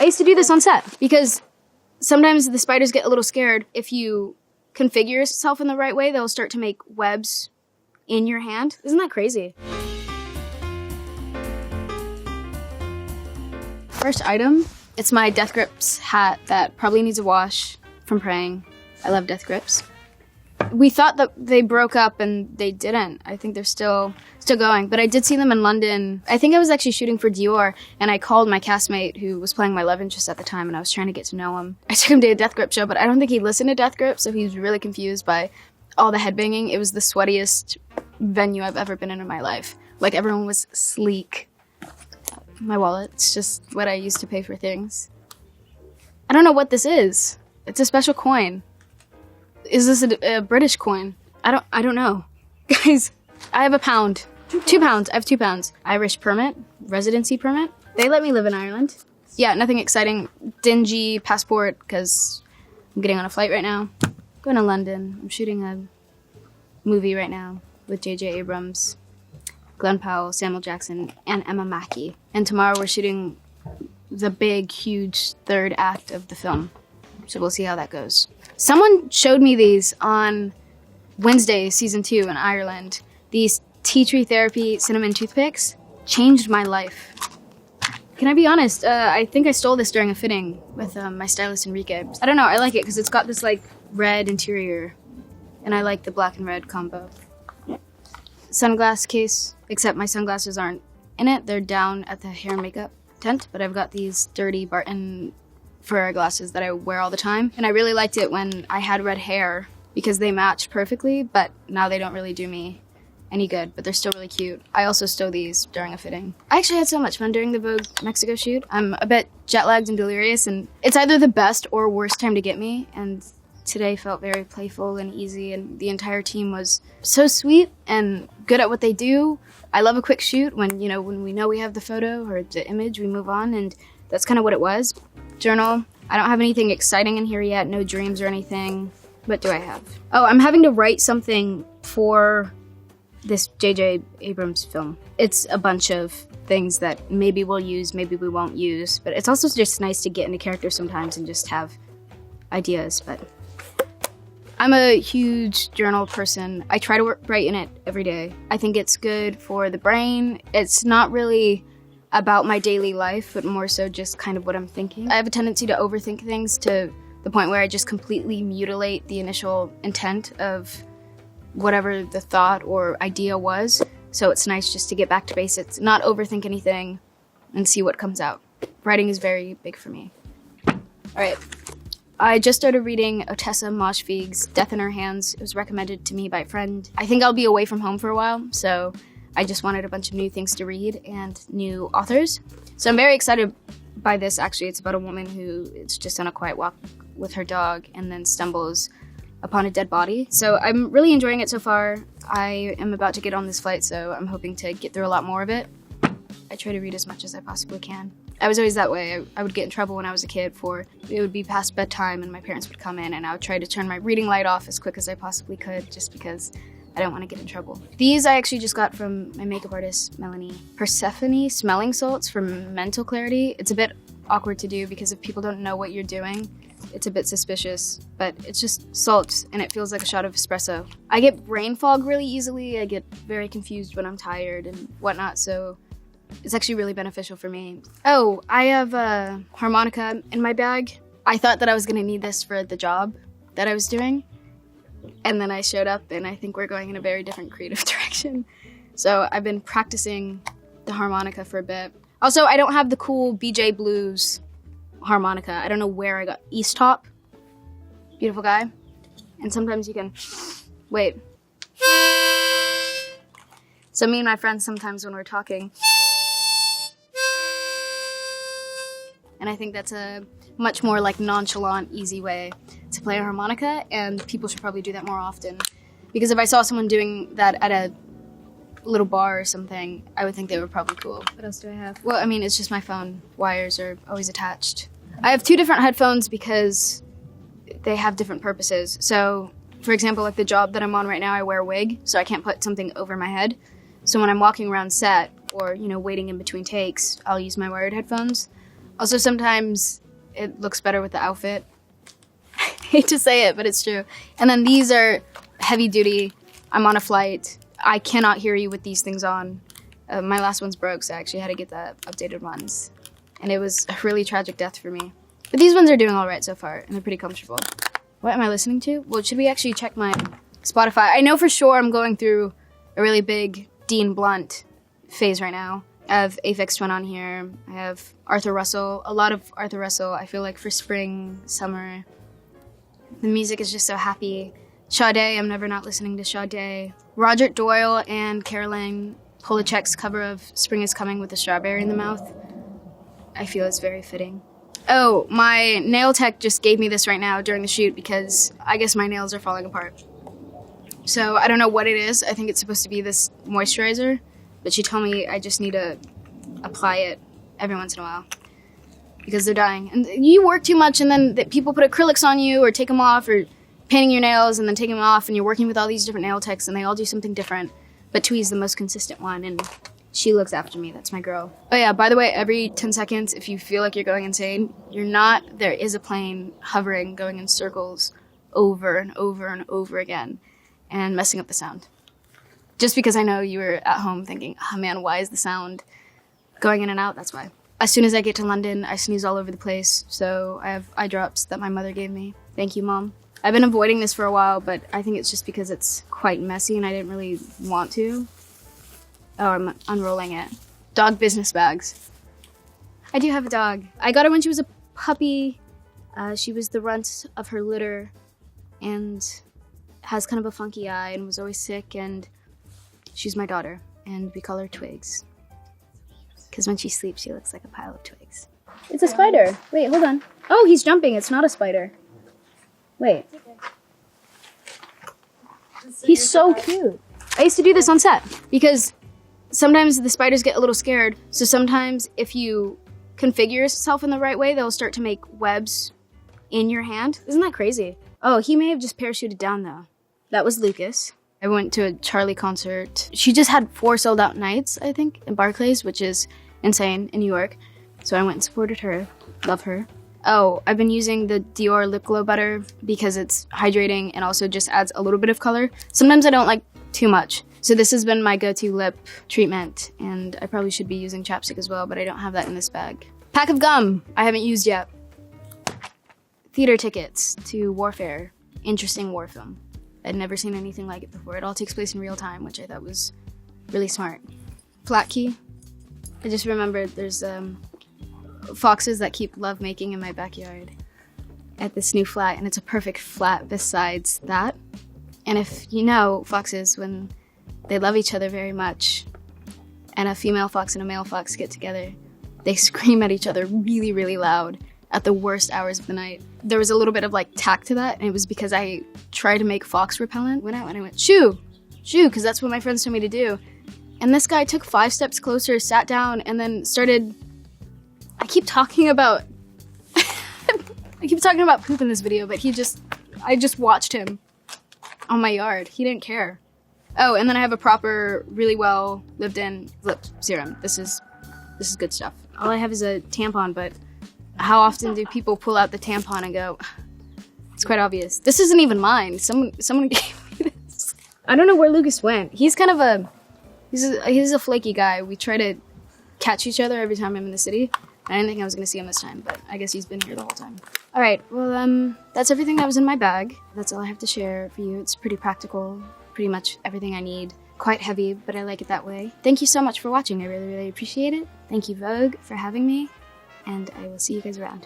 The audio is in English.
I used to do this on set because sometimes the spiders get a little scared. If you configure yourself in the right way, they'll start to make webs in your hand. Isn't that crazy? First item, it's my Death Grips hat that probably needs a wash from praying. I love Death Grips. We thought that they broke up and they didn't. I think they're still going, but I did see them in London. I think I was actually shooting for Dior, and I called my castmate who was playing my love interest at the time, and I was trying to get to know him. I took him to a Death Grip show, but I don't think he listened to Death Grip, so he was really confused by all the headbanging. It was the sweatiest venue I've ever been in my life. Like, everyone was sleek. My wallet's just what I use to pay for things. I don't know what this is. It's a special coin. Is this a British coin? I don't know. Guys, I have a pound. 2 pounds. I have 2 pounds. Irish permit, residency permit. They let me live in Ireland. Yeah, nothing exciting. Dingy passport because I'm getting on a flight right now. Going to London. I'm shooting a movie right now with J.J. Abrams, Glenn Powell, Samuel Jackson, and Emma Mackey. And tomorrow we're shooting the big, huge third act of the film. So we'll see how that goes. Someone showed me these on Wednesday, season 2 in Ireland. These tea tree therapy cinnamon toothpicks changed my life. Can I be honest? I think I stole this during a fitting with my stylist Enrique. I don't know, I like it because it's got this like red interior and I like the black and red combo. Sunglass case, except my sunglasses aren't in it. They're down at the hair and makeup tent, but I've got these dirty Barton Ferrari glasses that I wear all the time. And I really liked it when I had red hair because they match perfectly, but now they don't really do me any good, but they're still really cute. I also stole these during a fitting. I actually had so much fun during the Vogue Mexico shoot. I'm a bit jet lagged and delirious, and it's either the best or worst time to get me, and today felt very playful and easy, and the entire team was so sweet and good at what they do. I love a quick shoot when we know we have the photo or the image, we move on, and that's kind of what it was. Journal. I don't have anything exciting in here yet, no dreams or anything. What do I have? Oh, I'm having to write something for this J.J. Abrams film. It's a bunch of things that maybe we'll use, maybe we won't use, but it's also just nice to get into character sometimes and just have ideas. But I'm a huge journal person. I try to write in it every day. I think it's good for the brain. It's not really about my daily life, but more so just kind of what I'm thinking. I have a tendency to overthink things to the point where I just completely mutilate the initial intent of whatever the thought or idea was. So it's nice just to get back to basics, not overthink anything, and see what comes out. Writing is very big for me. All right. I just started reading Otessa Moshfegh's Death in Her Hands. It was recommended to me by a friend. I think I'll be away from home for a while, so I just wanted a bunch of new things to read and new authors. So I'm very excited by this, actually. It's about a woman who is just on a quiet walk with her dog and then stumbles upon a dead body. So I'm really enjoying it so far. I am about to get on this flight, so I'm hoping to get through a lot more of it. I try to read as much as I possibly can. I was always that way. I would get in trouble when I was a kid for it would be past bedtime and my parents would come in and I would try to turn my reading light off as quick as I possibly could just because I don't want to get in trouble. These I actually just got from my makeup artist, Melanie. Persephone smelling salts for mental clarity. It's a bit awkward to do because if people don't know what you're doing, it's a bit suspicious, but it's just salts and it feels like a shot of espresso. I get brain fog really easily. I get very confused when I'm tired and whatnot, so it's actually really beneficial for me. Oh, I have a harmonica in my bag. I thought that I was gonna need this for the job that I was doing, and then I showed up and I think we're going in a very different creative direction. So I've been practicing the harmonica for a bit. Also, I don't have the cool BJ Blues harmonica. I don't know where I got East Top. Beautiful guy. And sometimes you can wait. So me and my friends sometimes when we're talking, and I think that's a much more like nonchalant, easy way to play a harmonica, and people should probably do that more often. Because if I saw someone doing that at a little bar or something, I would think they were probably cool. What else do I have? Well, I mean, it's just my phone. Wires are always attached. I have 2 different headphones because they have different purposes. So, for example, like the job that I'm on right now, I wear a wig, so I can't put something over my head. So when I'm walking around set or, waiting in between takes, I'll use my wired headphones. Also, sometimes it looks better with the outfit. I hate to say it, but it's true. And then these are heavy duty. I'm on a flight. I cannot hear you with these things on. My last one's broke, so I actually had to get the updated ones. And it was a really tragic death for me. But these ones are doing all right so far, and they're pretty comfortable. What am I listening to? Well, should we actually check my Spotify? I know for sure I'm going through a really big Dean Blunt phase right now. I have Aphex Twin on here. I have Arthur Russell. A lot of Arthur Russell, I feel like, for spring, summer. The music is just so happy. Sade, I'm never not listening to Sade. Roger Doyle and Caroline Polachek's cover of Spring is Coming with a Strawberry in the Mouth. I feel it's very fitting. Oh, my nail tech just gave me this right now during the shoot because I guess my nails are falling apart. So I don't know what it is. I think it's supposed to be this moisturizer, but she told me I just need to apply it every once in a while because they're dying. And you work too much and then people put acrylics on you or take them off, or painting your nails and then taking them off, and you're working with all these different nail techs and they all do something different. But Twee's the most consistent one, and she looks after me. That's my girl. Oh yeah, by the way, every 10 seconds, if you feel like you're going insane, you're not. There is a plane hovering, going in circles over and over and over again and messing up the sound. Just because I know you were at home thinking, oh man, why is the sound going in and out? That's why. As soon as I get to London, I sneeze all over the place, so I have eye drops that my mother gave me. Thank you, Mom. I've been avoiding this for a while, but I think it's just because it's quite messy and I didn't really want to. Oh, I'm unrolling it. Dog business bags. I do have a dog. I got her when she was a puppy. She was the runt of her litter and has kind of a funky eye and was always sick, and she's my daughter, and we call her Twigs. Because when she sleeps, she looks like a pile of twigs. It's a spider. Wait, hold on. Oh, he's jumping. It's not a spider. Wait. He's so cute. I used to do this on set because sometimes the spiders get a little scared. So sometimes if you configure yourself in the right way, they'll start to make webs in your hand. Isn't that crazy? Oh, he may have just parachuted down though. That was Lucas. I went to a Charlie concert. She just had 4 sold out nights, I think, in Barclays, which is insane in New York. So I went and supported her. Love her. Oh, I've been using the Dior Lip Glow Butter because it's hydrating and also just adds a little bit of color. Sometimes I don't like too much. So this has been my go-to lip treatment, and I probably should be using chapstick as well, but I don't have that in this bag. Pack of gum I haven't used yet. Theater tickets to Warfare. Interesting war film. I'd never seen anything like it before. It all takes place in real time, which I thought was really smart. Flat key. I just remembered there's foxes that keep lovemaking in my backyard at this new flat, and it's a perfect flat besides that. And if you know foxes, when they love each other very much and a female fox and a male fox get together, they scream at each other really, really loud at the worst hours of the night. There was a little bit of like tact to that, and it was because I tried to make fox repellent. Went out and I went, shoo, because that's what my friends told me to do. And this guy took 5 steps closer, sat down, and then started. I keep talking about poop in this video, but I just watched him on my yard. He didn't care. Oh, and then I have a proper, really well lived in lip serum. This is good stuff. All I have is a tampon, but how often do people pull out the tampon and go, it's quite obvious. This isn't even mine. Someone gave me this. I don't know where Lucas went. He's kind of he's a flaky guy. We try to catch each other every time I'm in the city. I didn't think I was going to see him this time, but I guess he's been here the whole time. All right, well, that's everything that was in my bag. That's all I have to share for you. It's pretty practical, pretty much everything I need. Quite heavy, but I like it that way. Thank you so much for watching. I really, really appreciate it. Thank you, Vogue, for having me, and I will see you guys around.